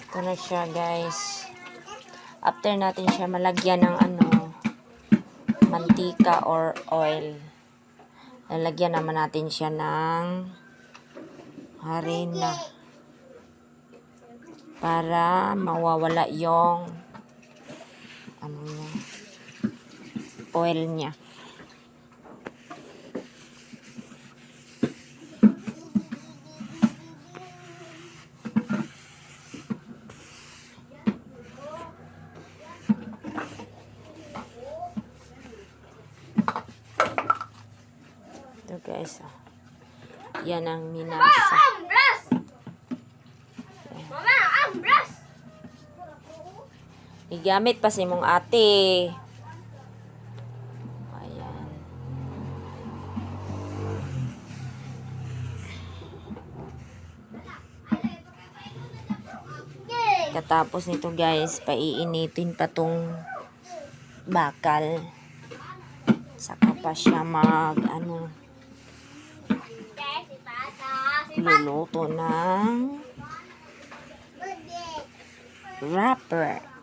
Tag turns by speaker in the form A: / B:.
A: Ito na siya, guys. After natin siya malagyan ng mantika or oil, lalagyan naman natin siya ng harina para mawawala yung oil niya. Ito guys, yan ang minasa. Igamit pa si mong ate. Ayan. Katapos nito guys, paiinitin pa tong bakal. Saka pa siya luluto ng wrapper.